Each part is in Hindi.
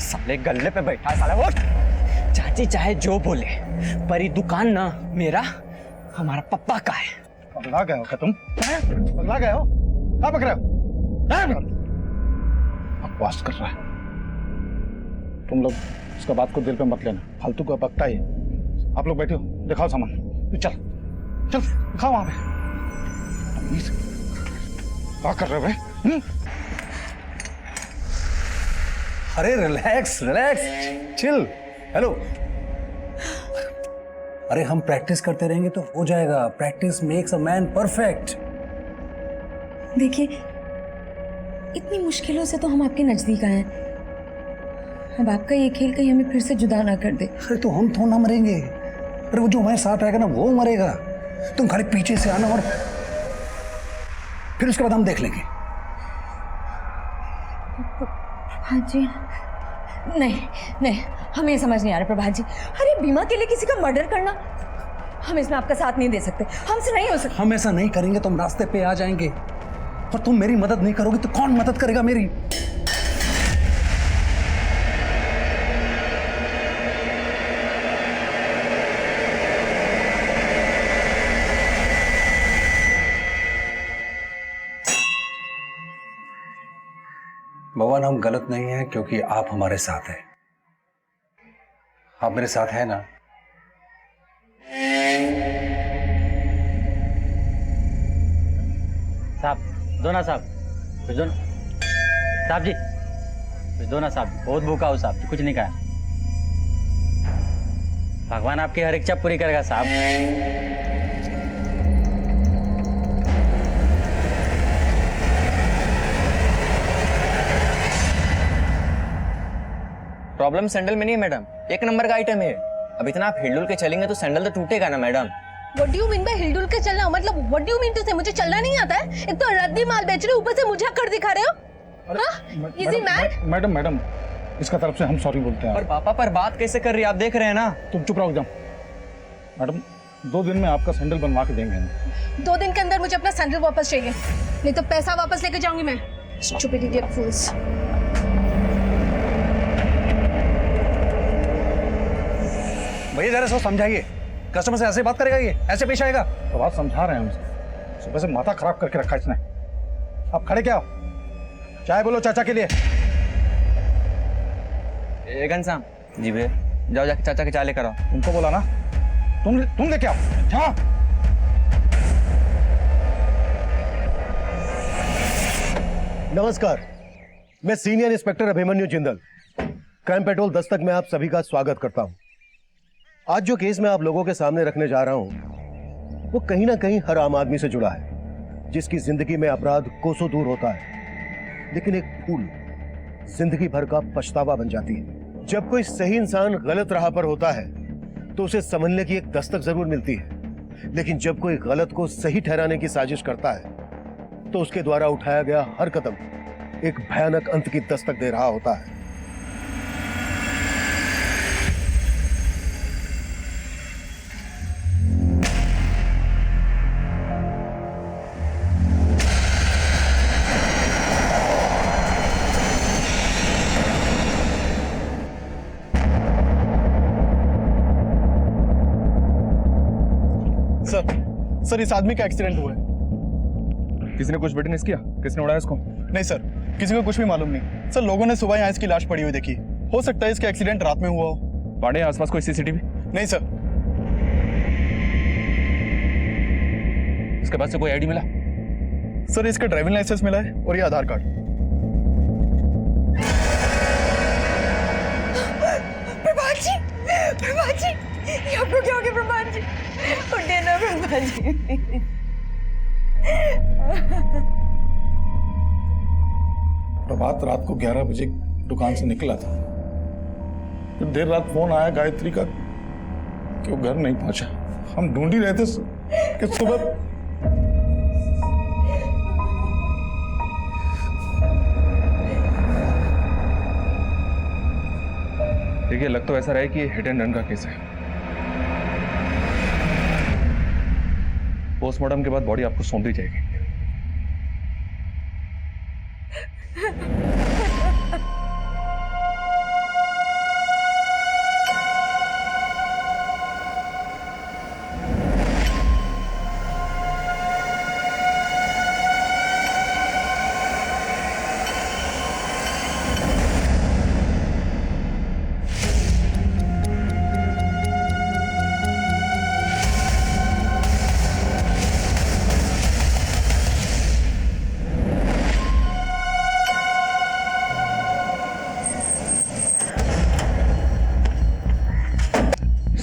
साले गल्ले पे बैठा है साला वो। चाची चाहे जो बोले पर ये दुकान ना मेरा हमारा पप्पा का है। पगला गए हो क्या तुम? पगला गए हो? क्या बक रहे हो? बकवास कर रहा है। तुम लोग उसका बात को दिल पे मत लेना, फालतू का बकता ही। आप लोग बैठे हो, दिखाओ सामान। चल चल दिखाओ वहां पे। क्या कर रहे हो भाई? अरे रिलैक्स रिलैक्स चिल। हेलो। अरे हम प्रैक्टिस करते रहेंगे तो हो जाएगा। Practice makes a man perfect. देखिए, इतनी मुश्किलों से तो हम आपके नजदीक आए हैं। अब आपका ये खेल कहीं हमें फिर से जुदा ना कर दे। अरे तो हम थोड़ा ना मरेंगे। अरे वो जो हमारे साथ आएगा ना वो मरेगा। तुम खाली पीछे से आना और फिर उसके बाद हम देख लेंगे। प्रभात जी, नहीं नहीं, हमें ये समझ नहीं आ रहा प्रभात जी। अरे बीमा के लिए किसी का मर्डर करना, हम इसमें आपका साथ नहीं दे सकते। हमसे नहीं हो सकता। हम ऐसा नहीं करेंगे तो हम रास्ते पे आ जाएंगे। और तुम मेरी मदद नहीं करोगे तो कौन मदद करेगा मेरी? भगवान, हम गलत नहीं हैं क्योंकि आप हमारे साथ हैं। आप मेरे साथ हैं ना? साहब दो ना साहब, कुछ दो ना साहब जी, कुछ दो ना साहब। बहुत भूखा हो साहब, कुछ नहीं खाया। भगवान आपकी हर इच्छा पूरी करेगा साहब। प्रॉब्लम सैंडल में नहीं है मैडम, एक नंबर का आइटम है। अब इतना आप हिलडुल के चलेंगे तो सैंडल तो टूटेगा ना madam. What do you mean by हिलडुल के चलना? मतलब what do you mean to say मुझे चलना नहीं आता है? एक तो रद्दी माल बेच रहे हो, ऊपर से मुझे अकड़ दिखा रहे हो। हाँ? Is he mad? Madam madam, इसका तरफ से हम सॉरी बोलते हैं। और पापा पर बात कैसे कर रही है आप देख रहे हैं ना। तुम चुप रहो एकदम। मैडम 2 दिन में आपका सैंडल बनवा के देंगे। 2 दिन के अंदर मुझे अपना सैंडल वापस चाहिए, नहीं तो पैसा वापस लेके जाऊंगी मैं। Stupid idiot fools। भैया जरा सो समझाइए, कस्टमर से ऐसे बात करेगा? ये ऐसे पेश आएगा? तो बात समझा रहे हैं हम। सुबह से माथा खराब करके रखा इसने। आप खड़े क्या हो? चाय बोलो चाचा के लिए। घनश्याम जी भैया, जाओ जाके चाचा के चाय लेकर आओ। तुमको बोला ना, तुम लेके आओ। हाँ। नमस्कार, मैं senior inspector Abhimanyu Jindal, crime petrol Dastak में आप सभी का स्वागत करता हूं। आज जो केस मैं आप लोगों के सामने रखने जा रहा हूं वो कहीं ना कहीं हर आम आदमी से जुड़ा है, जिसकी जिंदगी में अपराध कोसों दूर होता है, लेकिन एक भूल जिंदगी भर का पछतावा बन जाती है। जब कोई सही इंसान गलत राह पर होता है तो उसे समझने की एक दस्तक जरूर मिलती है, लेकिन जब कोई गलत को सही ठहराने की साजिश करता है तो उसके द्वारा उठाया गया हर कदम एक भयानक अंत की दस्तक दे रहा होता है। सर इस आदमी का एक्सीडेंट हुआ है। किसी ने कुछ विटनेस किया? किसने उड़ाया इसको? नहीं सर, किसी को कुछ भी मालूम नहीं। सर लोगों ने सुबह यहाँ इसकी लाश पड़ी हुई देखी। हो सकता है इसका एक्सीडेंट रात में हुआ हो। पांडे आसपास कोई सीसीटीवी? नहीं सर। इसके पास से कोई आईडी मिला? सर इसका ड्राइविंग लाइसेंस मिला है और ये आधार कार्ड। प्रभात जी, प्रभात जी, ये आपको क्या हो गया प्रभात जी? उठिए ना प्रभात जी। प्रभात रात को 11 बजे दुकान से निकला था। फिर देर रात फोन आया गायत्री का कि वो घर नहीं पहुंचा। हम ढूंढ ही रहे थे कि सुबह देखिए, लग तो ऐसा रहा है कि ये हिट एंड रन का केस है। पोस्टमार्टम के बाद बॉडी आपको सौंप दी जाएगी।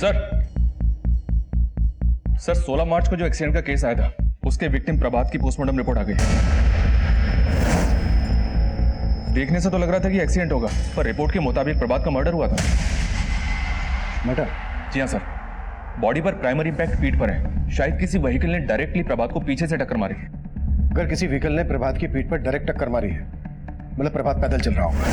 सर 16 मार्च को जो एक्सीडेंट का केस आया था उसके विक्टिम प्रभात की पोस्टमार्टम रिपोर्ट आ गई। देखने से तो लग रहा था कि एक्सीडेंट होगा, पर रिपोर्ट के मुताबिक प्रभात का मर्डर हुआ था। मर्डर? जी हाँ सर, बॉडी पर प्राइमरी इंपैक्ट पीठ पर है। शायद किसी व्हीकल ने डायरेक्टली प्रभात को पीछे से टक्कर मारी। अगर किसी व्हीकल ने प्रभात की पीठ पर डायरेक्ट टक्कर मारी है, मतलब प्रभात पैदल चल रहा होगा।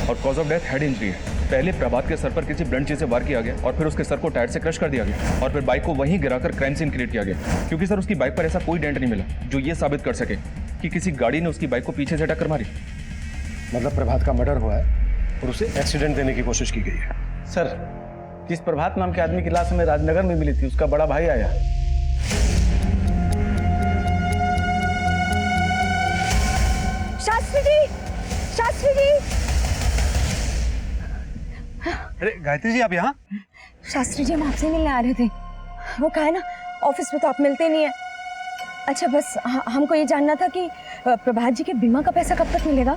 और cause of death head injury है। पहले प्रभात के सर पर किसी ब्लंट चीज से वार किया गया और फिर उसके सर को टायर से क्रश कर दिया गया और फिर बाइक को वहीं गिराकर क्राइम सीन क्रिएट किया गया, क्योंकि सर उसकी बाइक पर ऐसा कोई डेंट नहीं मिला जो ये साबित कर सके कि किसी गाड़ी ने उसकी बाइक को पीछे से टक्कर मारी। मतलब प्रभात का मर्डर हुआ है और उसे एक्सीडेंट देने की कोशिश की गई है। सर, जिस प्रभात नाम के आदमी की लाश हमें राजनगर में मिली थी, उसका बड़ा भाई आया। शास्त्री जी, शास्त्री जी। अरे गायत्री जी, आप यहाँ? शास्त्री जी, हम आपसे मिलने आ रहे थे। वो कहा है ना, ऑफिस में तो आप मिलते नहीं है। अच्छा, बस हमको ये जानना था कि प्रभात जी के बीमा का पैसा कब तक मिलेगा?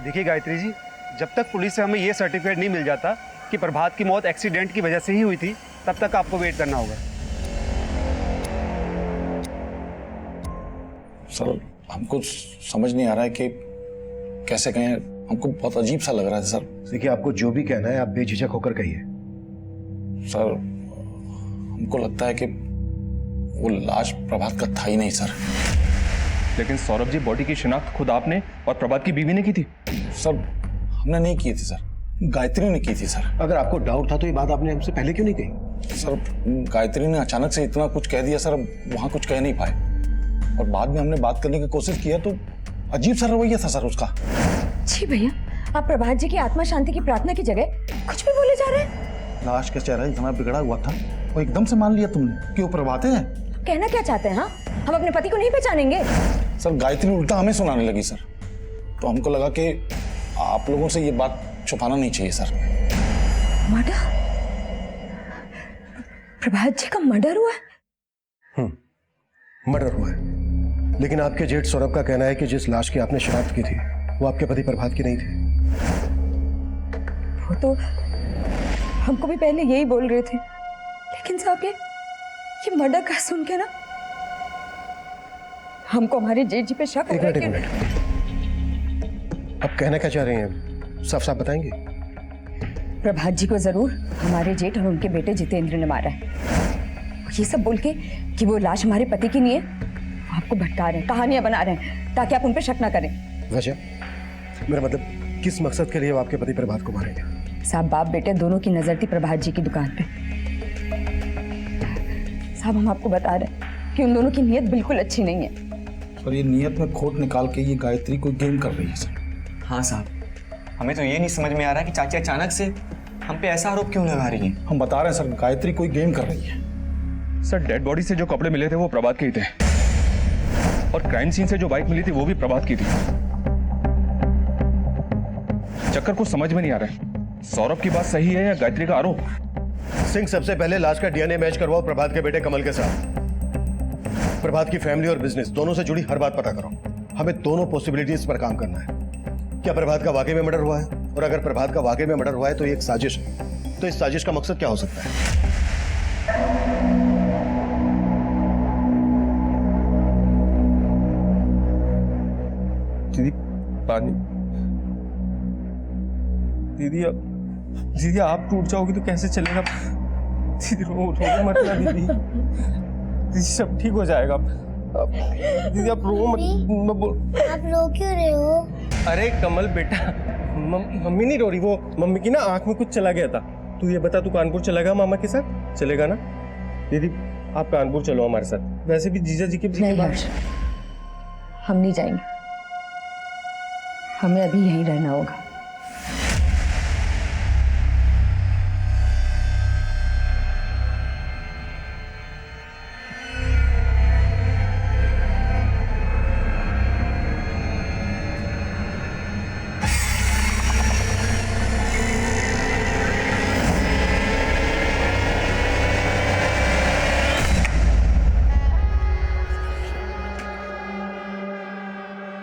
देखिए गायत्री जी, जब तक पुलिस से हमें ये सर्टिफिकेट नहीं मिल जाता कि प्रभात की मौत एक्सीडेंट की वजह से ही हुई थी, तब तक आपको वेट करना होगा। सर हमको समझ नहीं आ रहा है कि कैसे कहें, हमको बहुत अजीब सा लग रहा है सर। देखिए, आपको जो भी कहना है आप बेझिझक होकर कहिए। सर हमको लगता है कि वो लाश प्रभात का था ही नहीं सर। लेकिन सौरभ जी, बॉडी की शिनाख्त खुद आपने और प्रभात की बीवी ने की थी। सर हमने नहीं की थी सर, गायत्री ने की थी सर। अगर आपको डाउट था तो ये बात आपने हमसे पहले क्यों नहीं कही? सर गायत्री ने अचानक से इतना कुछ कह दिया सर, वहां कुछ कह नहीं पाए और बाद में हमने बात करने की कोशिश किया तो अजीब सा रवैया था सर उसका। जी भैया, आप प्रभात जी की आत्मा शांति की प्रार्थना की जगह कुछ भी बोले जा रहे हैं। लाश का चेहरा इतना बिगड़ा हुआ था और एकदम से मान लिया तुमने कि वो प्रभात है। कहना क्या चाहते हैं? हाँ, हम अपने पति को नहीं पहचानेंगे? सर गायत्री उल्टा हमें सुनाने लगी सर, तो हमको लगा कि आप लोगों से ये बात छुपाना नहीं चाहिए सर। मर्डर? प्रभात जी का मर्डर हुआ है? मर्डर हुआ है, लेकिन आपके जेठ सौरभ का कहना है कि जिस लाश की आपने शिनाख्त की थी वो आपके पति प्रभात की नहीं थी। वो तो हमको भी पहले यही बोल रहे थे, लेकिन साहब ये मर्डर का सुन के ना हमको हमारे जेठ जी पे शक हो रहा है। एक मिनट, आप कहना क्या चाह रहे हैं? साफ साफ बताएंगे। प्रभात जी को जरूर हमारे जेठ और उनके बेटे जितेंद्र ने मारा है। ये सब बोल के कि वो लाश हमारे पति की नहीं है, वो आपको भटका रहे हैं, कहानियां बना रहे हैं ताकि आप उन पर शक ना करें। वजह? मेरा मतलब किस मकसद के लिए वो आपके पति प्रभात को मारेंगे? साहब, बाप बेटे दोनों की नजर थी प्रभात जी की दुकान पे। साहब, हम आपको बता रहे हैं कि उन दोनों की नीयत बिल्कुल अच्छी नहीं है। सर ये नीयत में खोट निकाल के ये गायत्री कोई गेम कर रही है सर। हाँ साहब, हमें तो ये नहीं समझ में आ रहा कि चाची अचानक से हम पे ऐसा आरोप क्यों लगा रही है। हम बता रहे हैं सर, गायत्री कोई गेम कर रही है। सर डेड बॉडी से जो कपड़े मिले थे वो प्रभात के ही थे और क्राइम सीन से जो बाइक मिली थी वो भी प्रभात की थी। चक्कर को समझ में नहीं आ रहा है, सौरभ की बात सही है या गायत्री का आरोप? सिंह, सबसे पहले लाश का डीएनए मैच करवाओ प्रभात के बेटे कमल के साथ। प्रभात की फैमिली और बिजनेस दोनों से जुड़ी हर बात पता करो। हमें दोनों पॉसिबिलिटीज पर काम करना है। क्या प्रभात का वाकई में मर्डर हुआ है? और अगर प्रभात का वाकई में मर्डर हुआ है तो ये एक साजिश है। तो इस साजिश का मकसद क्या हो सकता है? दीदी पानी। दीदी आप टूट जाओगी तो कैसे चलेगा? दीदी रो मत ना दीदी, दीदी सब ठीक हो जाएगा। दीदी आप रो मत। आप रो क्यों रहे हो? अरे कमल बेटा, मम्मी नहीं रो रही, वो मम्मी की ना आंख में कुछ चला गया था। तू ये बता, तू कानपुर चलेगा मामा के साथ? चलेगा ना? दीदी आप कानपुर चलो हमारे साथ। वैसे भी जीजा जी के नहीं हर्ष, हम नहीं जाएंगे, हमें अभी यहीं रहना होगा।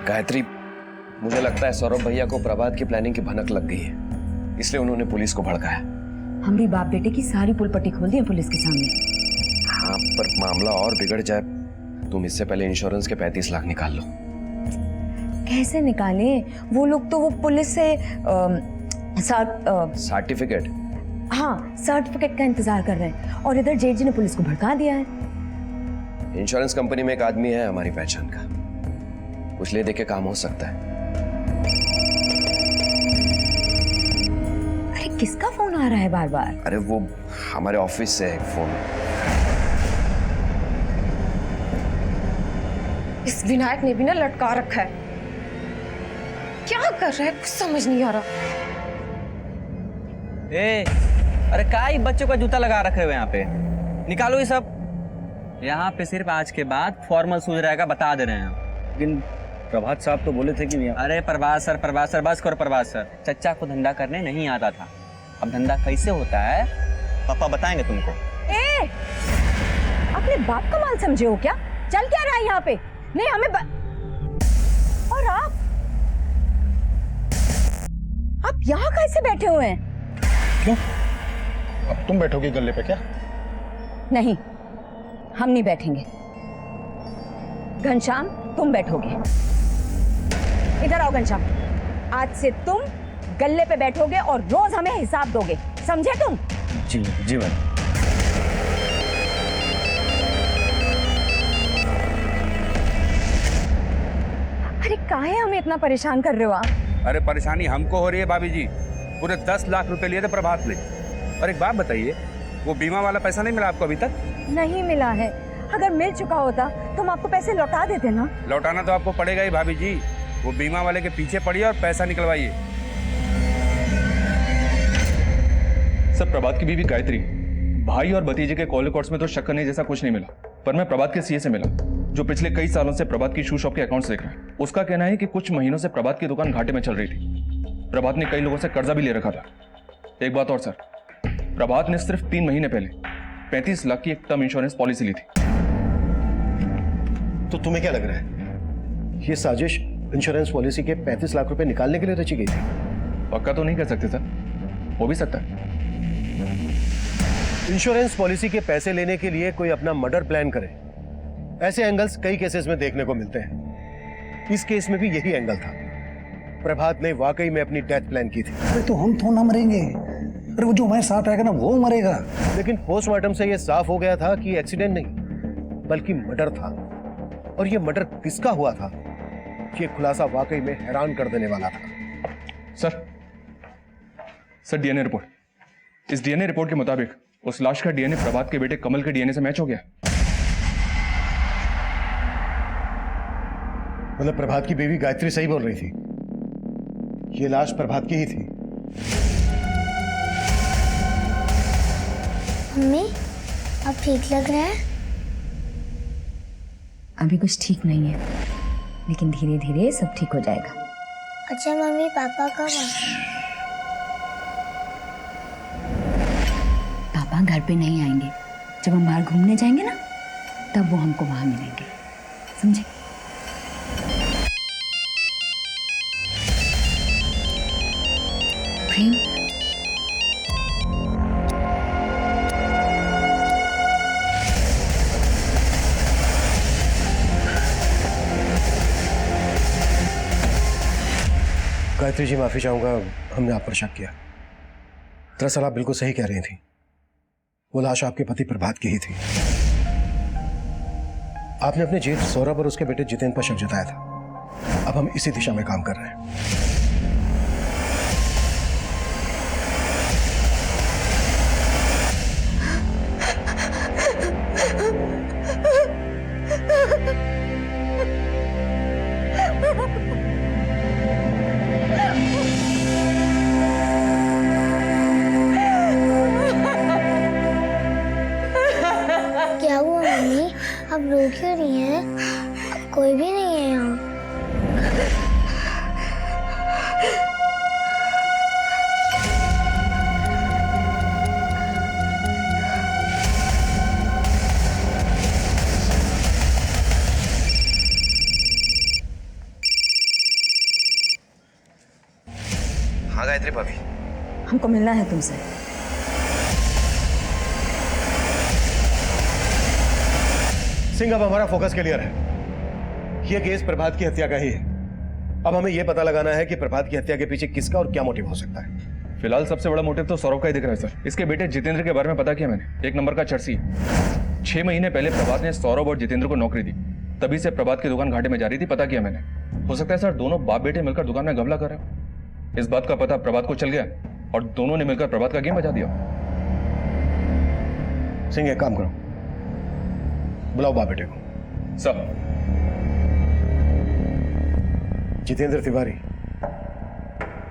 गायत्री, मुझे लगता है सौरभ भैया को प्रभात की प्लानिंग की भनक लग गई है, इसलिए उन्होंने पुलिस को भड़काया। हम भी बाप बेटे की सारी पुलपट्टी खोल दी है पुलिस के सामने। हाँ, पर मामला और बिगड़ जाए। तुम इससे पहले इंश्योरेंस के 35 लाख निकाल लो। कैसे निकालें? वो लोग तो वो पुलिस से सर्टिफिकेट? हाँ, सर्टिफिकेट का इंतजार कर रहे हैं और इधर जेठ जी ने पुलिस को भड़का दिया है। इंश्योरेंस कंपनी में एक आदमी है हमारी पहचान का, कुछ ले दे के काम हो सकता है। अरे किसका फोन आ रहा है बार बार? अरे वो हमारे ऑफिस से है फोन। इस विनायक ने भी ना लटका रखा है। क्या कर रहा है कुछ समझ नहीं आ रहा। अरे काय बच्चों का जूता लगा रखे हुए यहाँ पे, निकालो ये सब। यहाँ पे सिर्फ आज के बाद फॉर्मल सूझ रहेगा, बता दे रहे हैं। लेकिन प्रभात साहब तो बोले थे कि अरे प्रभात सर बस करो प्रभात सर। चच्चा को धंधा करने नहीं आता था, अब धंधा कैसे होता है पापा बताएंगे तुमको। अपने बाप का माल समझे हो क्या? चल क्या रहा है यहाँ पे? नहीं हमें और आप यहाँ कैसे बैठे हुए हैं? क्यों? अब तुम बैठोगे गल्ले पे क्या? नहीं, हम नहीं बैठेंगे। घनश्याम तुम बैठोगे। इधर आओ घनश्याम, आज से तुम गल्ले पे बैठोगे और रोज हमें हिसाब दोगे, समझे तुम? जी मैम। अरे काहे हमें इतना परेशान कर रहे हो आप? अरे परेशानी हमको हो रही है भाभी जी। पूरे 10 लाख रुपए लिए थे प्रभात ने। और एक बात बताइए, वो बीमा वाला पैसा नहीं मिला आपको अभी तक? नहीं मिला है। अगर मिल चुका होता तो हम आपको पैसे लौटा देते ना। लौटाना तो आपको पड़ेगा ही भाभी जी। वो बीमा वाले के पीछे पड़िए और पैसा निकलवाइए। सर, प्रभात की बीवी गायत्री, भाई और भतीजे के कॉल रिकॉर्ड्स में तो शक करने जैसा कुछ नहीं मिला, पर मैं प्रभात के सीए से मिला जो पिछले कई सालों से प्रभात की शू शॉप के अकाउंट्स देख रहा है। उसका कहना है कि कुछ महीनों से प्रभात की दुकान घाटे में चल रही थी। प्रभात ने कई लोगों से कर्जा भी ले रखा था। एक बात और सर, प्रभात ने सिर्फ 3 महीने पहले 35 लाख की एक टर्म इंश्योरेंस पॉलिसी ली थी। तो तुम्हें क्या लग रहा है, ये साजिश इंश्योरेंस पॉलिसी के 35 लाख रुपए निकालने के लिए रची गई थी? पक्का तो नहीं कह सकते सर, हो भी सकता है। इंश्योरेंस पॉलिसी के पैसे लेने के लिए कोई अपना मर्डर प्लान करे, ऐसे एंगल्स कई केसेस में देखने को मिलते हैं। इस केस में भी यही एंगल था। प्रभात ने वाकई में अपनी डेथ प्लान की थी। अरे तो हम तो ना मरेंगे, अरे वो जो हमारे साथ आएगा ना वो मरेगा। लेकिन पोस्टमार्टम से यह साफ हो गया था कि एक्सीडेंट नहीं बल्कि मर्डर था। और यह मर्डर किसका हुआ था, यह खुलासा वाकई में हैरान कर देने वाला था। सर डीएनए रिपोर्ट, इस डीएनए रिपोर्ट के मुताबिक उस लाश का डीएनए प्रभात के बेटे कमल के डीएनए से मैच हो गया। मतलब प्रभात की बेबी गायत्री सही बोल रही थी, ये लाश प्रभात की ही थी। मम्मी, अब ठीक लग रहा है? अभी कुछ ठीक नहीं है, लेकिन धीरे धीरे सब ठीक हो जाएगा। अच्छा मम्मी, पापा कब आए? पापा घर पे नहीं आएंगे, जब हम बाहर घूमने जाएंगे ना तब वो हमको वहां मिलेंगे, समझे? प्रेम, गायत्री जी माफी चाहूंगा, हमने आप पर शक किया। दरअसल आप बिल्कुल सही कह रही थी, वो लाश आपके पति प्रभात की ही थी। आपने अपने जेठ सौरभ और उसके बेटे जितेंद्र पर शक जताया था। अब हम इसी दिशा में काम कर रहे हैं। क्या हुआ मम्मी, अब रो क्यों रही हैं? अब कोई भी नहीं है यहाँ। हाँ गायत्री भाभी। हमको मिलना है तुमसे। सिंह, अब हमारा फोकस क्लियर है। यह केस प्रभात की हत्या का ही है। अब हमें यह पता लगाना है कि प्रभात की हत्या के पीछे किसका और क्या मोटिव हो सकता है। फिलहाल सबसे बड़ा मोटिव तो सौरभ का ही दिख रहा है सर। इसके बेटे जितेंद्र के बारे में पता किया मैंने, 1 नंबर का चर्सी। 6 महीने पहले प्रभात ने सौरभ और जितेंद्र को नौकरी दी, तभी से प्रभात की दुकान घाटे में जा रही थी, पता किया मैंने। हो सकता है सर दोनों बाप बेटे मिलकर दुकान में घपला कर रहे हो। इस बात का पता प्रभात को चल गया और दोनों ने मिलकर प्रभात का गेम बजा दिया। सिंह, एक काम करो, बुलाओ बाप बेटे को। सब जितेंद्र तिवारी,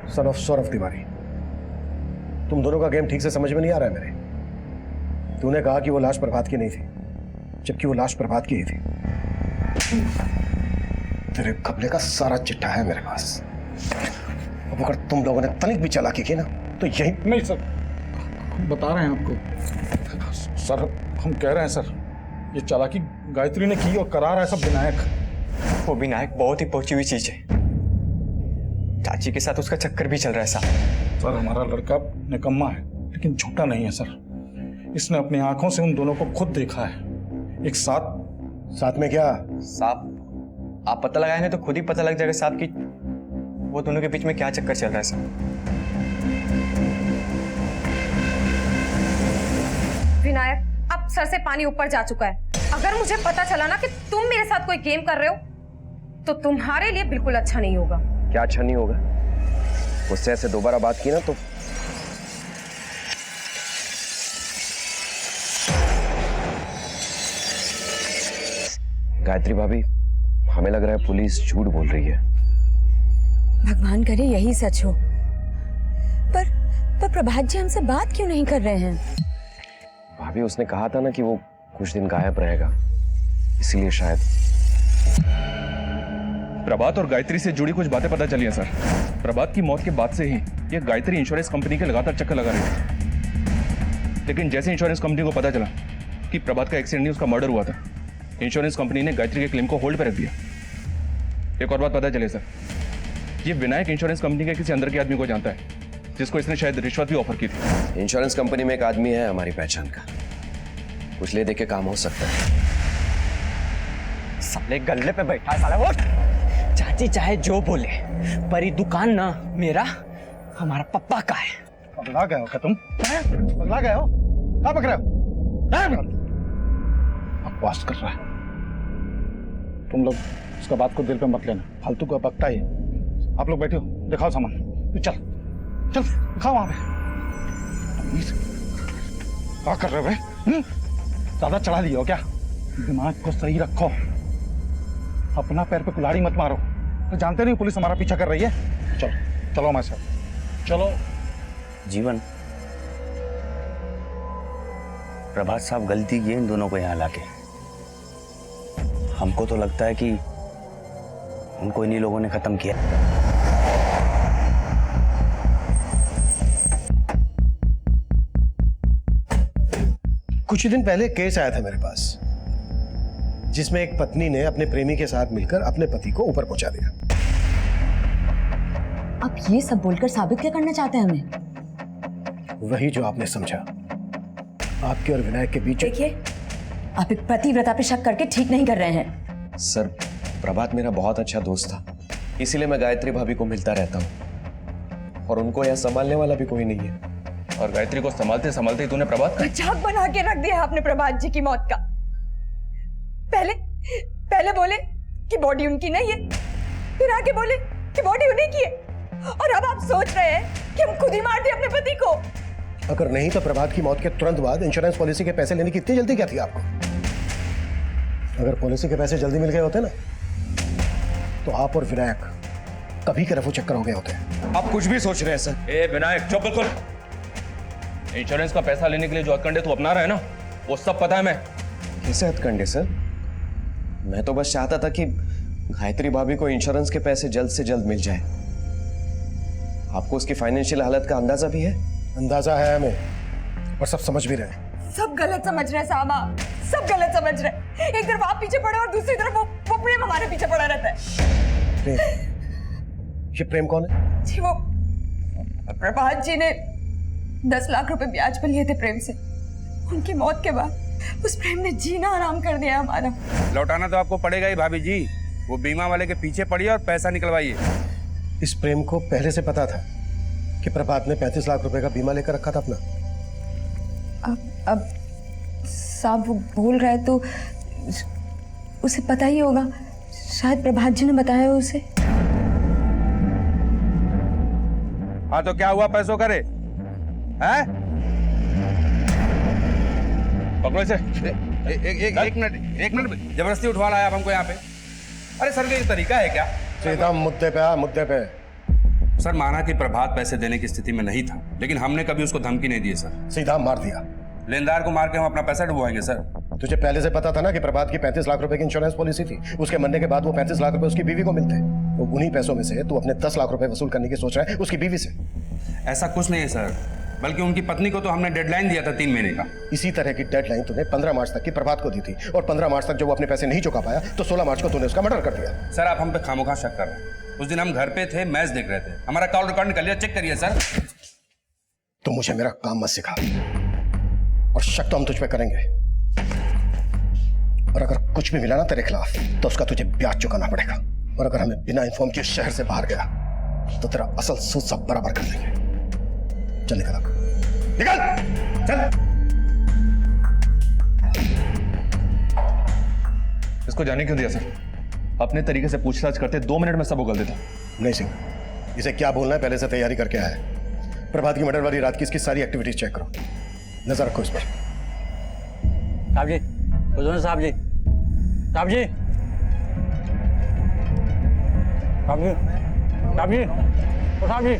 सन ऑफ सौरभ तिवारी, तुम दोनों का गेम ठीक से समझ में नहीं आ रहा है मेरे। तूने कहा कि वो लाश प्रभात की नहीं थी, जबकि वो लाश प्रभात की ही थी। तेरे घपले का सारा चिट्ठा है मेरे पास। अब अगर तुम लोगों ने तनिक भी चालाकी की ना तो यही। नहीं सर, हम बता रहे हैं आपको। सर हम कह रहे हैं सर, ये चालाकी गायत्री ने की और करा रहा है सब विनायक। वो विनायक बहुत ही पहुंची हुई चीज है। चाची के साथ उसका चक्कर भी चल रहा है साहब। सर हमारा लड़का निकम्मा है लेकिन झूठा नहीं है सर। इसने अपनी आंखों से उन दोनों को खुद देखा है एक साथ में। क्या साहब आप पता लगाएंगे तो खुद ही पता लग जाएगा साहब कि वो दोनों के बीच में क्या चक्कर चल रहा है साहब। विनायक, अब सर से पानी ऊपर जा चुका है। अगर मुझे पता चला ना कि तुम मेरे साथ कोई गेम कर रहे हो तो तुम्हारे लिए बिल्कुल अच्छा नहीं होगा। क्या अच्छा नहीं होगा? उससे ऐसे दोबारा बात की ना तो गायत्री भाभी, हमें लग रहा है पुलिस झूठ बोल रही है। भगवान करे यही सच हो। पर प्रभात जी हमसे बात क्यों नहीं कर रहे हैं? भाभी उसने कहा था ना कि वो कुछ दिन गायब रहेगा, इसीलिए शायद। प्रभात और गायत्री से जुड़ी कुछ बातें पता चली हैं सर। प्रभात की मौत के बाद से ही ये गायत्री इंश्योरेंस कंपनी के लगातार चक्कर लगा रही थी। लेकिन जैसे इंश्योरेंस कंपनी को पता चला कि प्रभात का एक्सीडेंट नहीं उसका मर्डर हुआ था, इंश्योरेंस कंपनी ने गायत्री के क्लेम को होल्ड पर रख दिया। एक और बात पता चले सर, ये विनायक इंश्योरेंस कंपनी के किसी अंदर के आदमी को जानता है, जिसको इसने शायद रिश्वत भी ऑफर की थी। इंश्योरेंस कंपनी में एक आदमी है हमारी पहचान का, कुछ ले दे के काम हो सकता है। साले गल्ले पे बैठा है साला। वो चाची चाहे जो बोले पर ये दुकान ना मेरा हमारा पप्पा का है। पगला गए हो क्या तुम? पगला गए हो? क्या पकड़े हो? बकवास कर रहा है। तुम लोग उसका बात को दिल पे मत लेना, फालतू का बकता ही। आप लोग बैठे हो, दिखाओ सामान। चल चल दिखाओ वहां पे। क्या कर रहे हो भाई? ज्यादा चढ़ा लिए हो क्या? दिमाग को सही रखो, अपना पैर पे कुल्हाड़ी मत मारो। तो जानते नहीं पुलिस हमारा पीछा कर रही है। चलो चलो हमारे साथ चलो। जीवन, प्रभात साहब गलती की इन दोनों को यहाँ लाके। हमको तो लगता है कि उनको इन्हीं लोगों ने खत्म किया। कुछ दिन पहले केस आया था मेरे पास, जिसमें एक पत्नी ने अपने प्रेमी के साथ मिलकर अपने पति को ऊपर पहुंचा दिया। अब ये सब बोलकर साबित क्या करना चाहते हैं हमें? वही जो आपने समझा, आपके और विनायक के बीच। देखिए, आप एक पतिव्रता पे शक करके ठीक नहीं कर रहे हैं। सर प्रभात मेरा बहुत अच्छा दोस्त था, इसीलिए मैं गायत्री भाभी को मिलता रहता हूँ, और उनको यहाँ संभालने वाला भी कोई नहीं है। और गायत्री को संभालते संभालते तूने प्रभात का मजाक बना के रख दिया आपने प्रभात जी की मौत का। पहले बोले कि बॉडी उनकी नहीं है, फिर आके बोले कि बॉडी उन्हीं की है, और अब आप सोच रहे हैं कि हम खुद ही मार दिए अपने पति को। अगर नहीं तो प्रभात की मौत के तुरंत बाद इंश्योरेंस पॉलिसी के पैसे लेने की इतनी जल्दी क्या थी आपको? अगर पॉलिसी के पैसे जल्दी मिल गए होते ना तो आप और विनायक कभी के रफू चक्कर हो गए होते। आप कुछ भी सोच रहे हैं सर। ए विनायक चुप बिल्कुल। इंश्योरेंस का पैसा लेने के लिए जो हथकंडे तू अपना रहा है ना, वो सब पता है मैं। कैसे हथकंडे सर? मैं तो बस चाहता था कि गायत्री भाभी को इंश्योरेंस के पैसे जल्द से जल्द मिल जाए। आपको उसकी फाइनेंशियल हालत का अंदाजा भी है? अंदाजा है हमें, और सब समझ भी रहे हैं। सब गलत समझ रहे हैं साहब, आप सब गलत समझ रहे हैं। एक तरफ आप पीछे पड़े और दूसरी तरफ वो प्रेम हमारे पीछे पड़ा रहता है। प्रेम? ये प्रेम कौन है? जी वो प्रभात जी ने 10 लाख रुपए ब्याज पर लिए थे प्रेम से। उनकी मौत के बाद उस प्रेम ने जीना आराम कर दिया हमारा। लौटाना तो आपको पड़ेगा ही भाभी जी। वो बीमा वाले के पीछे पड़िए और पैसा निकलवाइए। इस प्रेम को पहले से पता था कि प्रभात ने 35 लाख रुपए का बीमा लेकर रखा था अपना। अब साहब वो बोल रहा है तो उसे पता ही होगा। शायद प्रभात जी ने बताया हो उसे। हाँ तो क्या हुआ पैसों करे हैं? पकड़ो इसे। एक मिनट जबरदस्ती उठवा लाया आप हमको यहाँ पे। अरे सर ये तरीका है क्या? सीधा मुद्दे पे आ, मुद्दे पे। सर माना कि प्रभात पैसे देने की स्थिति में नहीं था, लेकिन हमने कभी उसको धमकी नहीं दी सर। सीधा मार दिया। लेनदार को मार के हम अपना पैसा डुबवाएंगे सर। तुझे पहले से पता था ना कि प्रभात की 35 लाख रुपए की इंश्योरेंस पॉलिसी थी। उसके मरने के बाद वो 35 लाख रुपए उसकी बीवी को मिलते हैं। तो उन्हीं पैसों में से तू अपने 10 लाख रुपए वसूल करने की सोच रहा है उसकी बीवी से। ऐसा कुछ नहीं है सर, बल्कि उनकी पत्नी को तो हमने डेडलाइन दिया था 3 महीने का। इसी तरह की डेडलाइन तूने 15 मार्च तक की प्रभात को दी थी, और 15 मार्च तक जब वो अपने पैसे नहीं चुका पाया तो 16 मार्च को तूने उसका मर्डर कर दिया। सर आप हम पे खामोखा शक कर रहे हैं। उस दिन हम घर पे थे, मैच देख रहे थे। हमारा कॉल रिकॉर्ड निकल लिया, चेक करिए सर। तो मुझे मेरा काम मत सिखा, और शक तो हम तुझ पे करेंगे, और अगर कुछ भी मिला ना तेरे खिलाफ तो उसका तुझे ब्याज चुकाना पड़ेगा। और अगर हमें बिना इन्फॉर्म किए शहर से बाहर गया तो तेरा असल सूद सब बराबर कर देंगे। चल निकल, निकल चल। इसको जाने क्यों दिया सर? अपने तरीके से पूछताछ करते 2 मिनट में सब उगल देता। नहीं सिंह, इसे क्या बोलना है पहले से तैयारी करके आया है। प्रभात की मर्डर वाली रात की इसकी सारी एक्टिविटीज चेक करो, नजर रखो इस पर। साहब जी, साहब जी, साहब जी, साहब जी, साहब जी, साहब जी।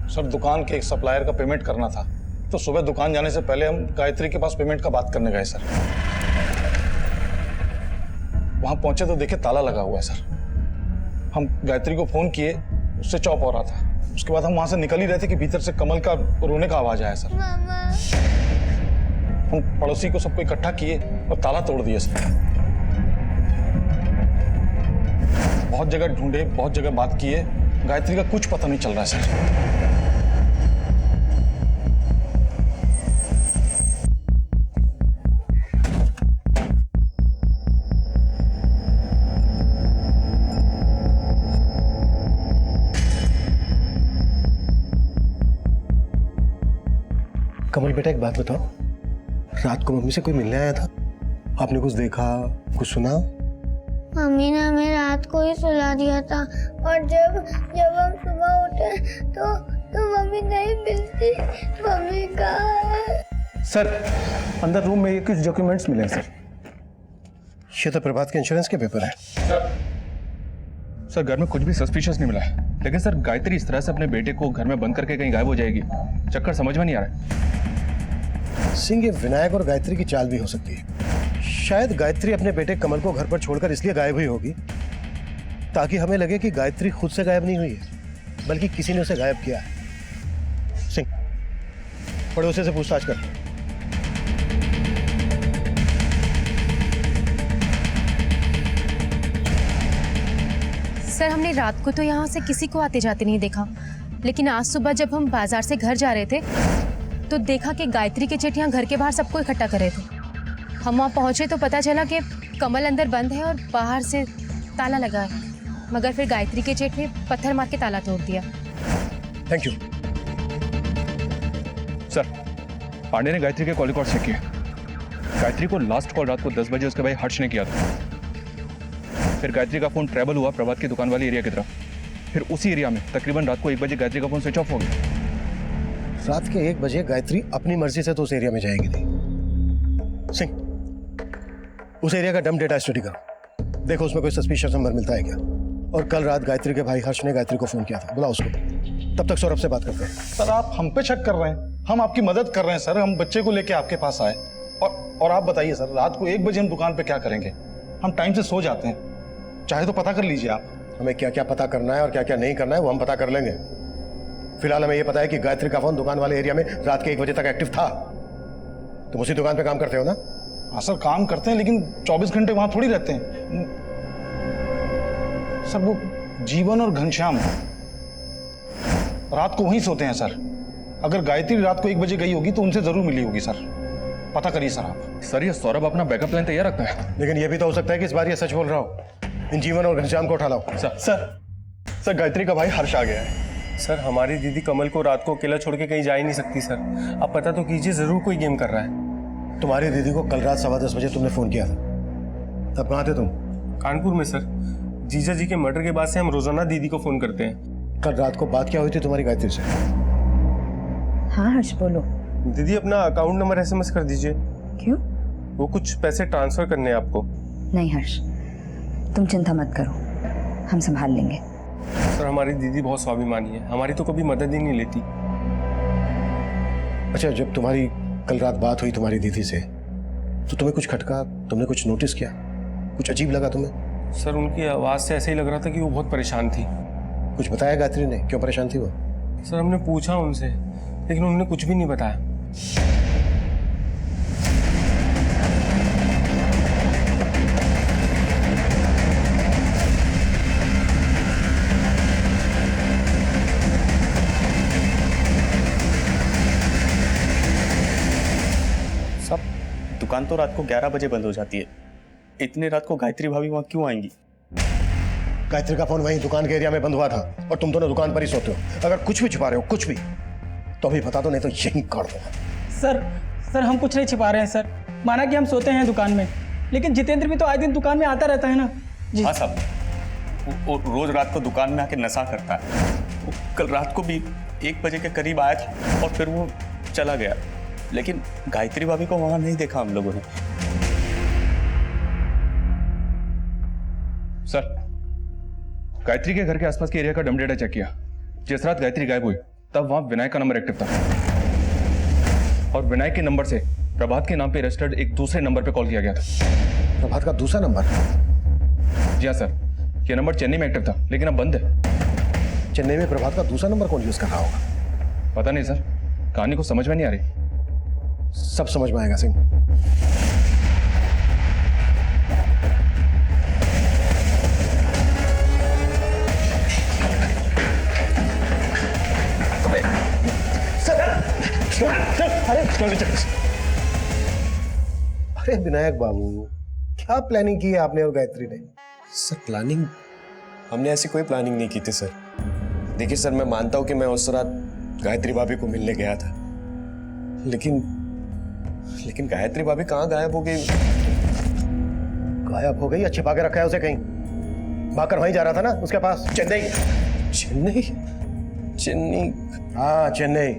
सर दुकान के एक सप्लायर का पेमेंट करना था, तो सुबह दुकान जाने से पहले हम गायत्री के पास पेमेंट का बात करने गए सर। वहां पहुंचे तो देखे ताला लगा हुआ है सर। हम गायत्री को फोन किए, उससे चौप हो रहा था। उसके बाद हम वहां से निकल ही रहे थे कि भीतर से कमल का रोने का आवाज आया सर। हम पड़ोसी को सबको इकट्ठा किए और ताला तोड़ दिए सर। बहुत जगह ढूंढे, बहुत जगह बात किए, गायत्री का कुछ पता नहीं चल रहा है सर। कमल बेटा एक बात बताओ, रात को मम्मी से कोई मिलने आया था? आपने कुछ देखा, कुछ सुना? मम्मी ने हमें रात को ही सुला दिया था, और जब हम सुबह उठे तो मम्मी नहीं मिलती। मम्मी कहाँ है? सर अंदर रूम में कुछ डॉक्यूमेंट्स मिले सर। ये तो प्रभात के इंश्योरेंस के पेपर है। सर घर में कुछ भी सस्पिशियस नहीं मिला है, लेकिन सर गायत्री इस तरह से अपने बेटे को घर में बंद करके कहीं गायब हो जाएगी, चक्कर समझ में नहीं आ रहा है। सिंह, ये विनायक और गायत्री की चाल भी हो सकती है। शायद गायत्री अपने बेटे कमल को घर पर छोड़कर इसलिए गायब हुई होगी ताकि हमें लगे कि गायत्री खुद से गायब नहीं हुई है, बल्कि किसी ने उसे गायब किया है। सिंह, पड़ोसी से पूछताछ कर। सर हमने रात को तो यहाँ से किसी को आते जाते नहीं देखा, लेकिन आज सुबह जब हम बाजार से घर जा रहे थे तो देखा कि गायत्री के जेठ यहाँ घर के बाहर सबको इकट्ठा कर रहे थे। हम वहाँ पहुँचे तो पता चला कि कमल अंदर बंद है और बाहर से ताला लगा है, मगर फिर गायत्री के जेठ ने पत्थर मार के ताला तोड़ दिया। Thank you sir. पांडे ने गायत्री के कॉल रिकॉर्ड चेक किए। गायत्री को लास्ट कॉल रात को 10 बजे उसके भाई हर्ष ने किया था। फिर गायत्री का फोन ट्रैवल हुआ प्रभात की दुकान वाली एरिया की तरफ। फिर उसी एरिया में तकरीबन रात को 1 बजे गायत्री का फोन स्विच ऑफ हो गया। रात के 1 बजे गायत्री अपनी मर्जी से तो उस एरिया में जाएगी नहीं। सिंह, उस एरिया का डम डेटा स्टडी करो, देखो उसमें कोई सस्पिशियस नंबर मिलता है क्या। और कल रात गायत्री के भाई हर्ष ने गायत्री को फोन किया था, बुलाओ उसको। तब तक सौरभ से बात करते हैं। सर आप हम पे शक कर रहे हैं, हम आपकी मदद कर रहे हैं सर। हम बच्चे को लेके आपके पास आए और आप बताइए सर, रात को 1 बजे हम दुकान पे क्या करेंगे? हम टाइम से सो जाते हैं, चाहे तो पता कर लीजिए आप। हमें क्या क्या पता करना है और क्या क्या नहीं करना है वो हम पता कर लेंगे। फिलहाल हमें ये पता है कि गायत्री का फोन दुकान वाले एरिया में रात के 1 बजे तक एक्टिव था। तुम उसी दुकान पे काम करते हो ना? हाँ सर, काम करते हैं, लेकिन 24 घंटे वहां थोड़ी रहते हैं सर। वो जीवन और घनश्याम रात को वहीं सोते हैं सर। अगर गायत्री रात को 1 बजे गई होगी तो उनसे जरूर मिली होगी सर, पता करिए सर आप। सर ये सौरभ अपना बैकअप प्लान तैयार रखता है, लेकिन ये भी तो हो सकता है कि इस बार ये सच बोल रहा हो। इन जीवन और घनश्याम को उठा लाओ। सर गायत्री का भाई हर्ष आ गया है। सर हमारी दीदी कमल को रात को अकेला छोड़ के कहीं जा ही नहीं सकती सर। आप पता तो कीजिए, जरूर कोई गेम कर रहा है। तुम्हारी दीदी को कल रात 10:15 बजे तुमने फोन किया था, तब कहाँ थे तुम? कानपुर में सर। जीजा जी के मर्डर के बाद से हम रोजाना दीदी को फोन करते हैं। कल रात को बात क्या हुई थी तुम्हारी गायत्री से? हाँ हर्ष बोलो। दीदी अपना अकाउंट नंबर SMS कर दीजिए। क्यों? वो कुछ पैसे ट्रांसफर करने हैं आपको। नहीं हर्ष, तुम चिंता मत करो, हम संभाल लेंगे। सर हमारी दीदी बहुत स्वाभिमानी है, हमारी तो कभी मदद ही नहीं लेती। अच्छा, जब तुम्हारी कल रात बात हुई तुम्हारी दीदी से तो तुम्हें कुछ खटका, तुमने कुछ नोटिस किया, कुछ अजीब लगा तुम्हें? सर उनकी आवाज से ऐसे ही लग रहा था कि वो बहुत परेशान थी। कुछ बताया गायत्री ने क्यों परेशान थी वो? सर हमने पूछा उनसे, लेकिन उन्होंने कुछ भी नहीं बताया। सब दुकान तो रात को 11 बजे बंद हो जाती है, इतने रात को गायत्री भाभी वहां क्यों आएंगी? गायत्री का फोन वहीं दुकान के एरिया में बंद हुआ था और तुम दोनों दुकान पर ही सोते हो। अगर कुछ भी छुपा रहे हो, कुछ भी, तो अभी बता दो, नहीं तो यहीं काट दो। सर हम कुछ नहीं छिपा रहे हैं सर। माना कि हम सोते हैं दुकान में, लेकिन जितेंद्र भी तो आए दिन दुकान में आता रहता है ना जी। हाँ साहब, वो रोज रात को दुकान में आके नशा करता है। वो कल रात को भी 1 बजे के करीब आया था और फिर वो चला गया, लेकिन गायत्री भाभी को वहां नहीं देखा हम लोगों ने। सर गायत्री के घर के आसपास के एरिया का डम डेटा चेक किया। जिस रात गायत्री गायब हुई तब वहां विनायक का नंबर एक्टिव था और विनायक के नंबर से प्रभात के नाम पे रजिस्टर्ड एक दूसरे नंबर पे कॉल किया गया था। प्रभात का दूसरा नंबर? जी हाँ सर, ये नंबर चेन्नई में एक्टिव था लेकिन अब बंद है। चेन्नई में प्रभात का दूसरा नंबर कौन यूज कर रहा होगा? पता नहीं सर, कहानी को समझ में नहीं आ रही। सब समझ में आएगा सिंह। अरे विनायक बाबू, क्या प्लानिंग की है आपने और गायत्री ने? Sir planning? हमने ऐसी कोई प्लानिंग नहीं की थी सर। देखिए सर, मैं मानता हूं कि मैं उस रात गायत्री भाभी को मिलने गया था, लेकिन गायत्री भाभी कहाँ गायब हो गई? गायब हो गई या छिपा के रखा है उसे कहीं? भाकर वहीं जा रहा था ना उसके पास, चेन्नई। चेन्नई? चेन्नई? हाँ चेन्नई,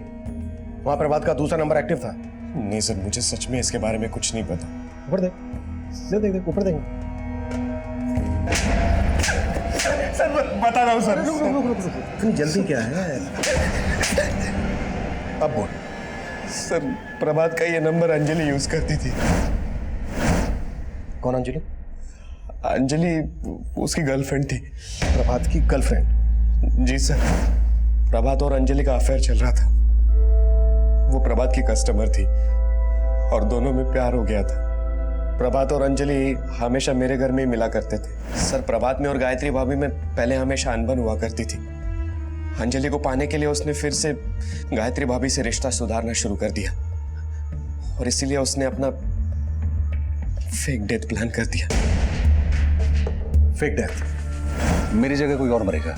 वहां प्रभात का दूसरा नंबर एक्टिव था। नहीं सर, मुझे सच में इसके बारे में कुछ नहीं पता। ऊपर देख, देख ऊपर देख। सर बता रहा हूँ सर। इतनी जल्दी क्या है? अब बोल। सर प्रभात का ये नंबर अंजलि यूज करती थी। कौन अंजलि? अंजलि उसकी गर्लफ्रेंड थी। प्रभात की गर्लफ्रेंड? जी सर, प्रभात और अंजलि का अफेयर चल रहा था। वो प्रभात की कस्टमर थी और दोनों में प्यार हो गया था। प्रभात और अंजलि हमेशा मेरे घर में ही मिला करते थे। सर प्रभात में और गायत्री भाभी में पहले हमेशा अनबन हुआ करती थी। अंजलि को पाने के लिए उसने फिर से गायत्री भाभी से रिश्ता सुधारना शुरू कर दिया और इसीलिए उसने अपना फेक डेथ प्लान कर दिया। Fake death? मेरी जगह कोई और मरेगा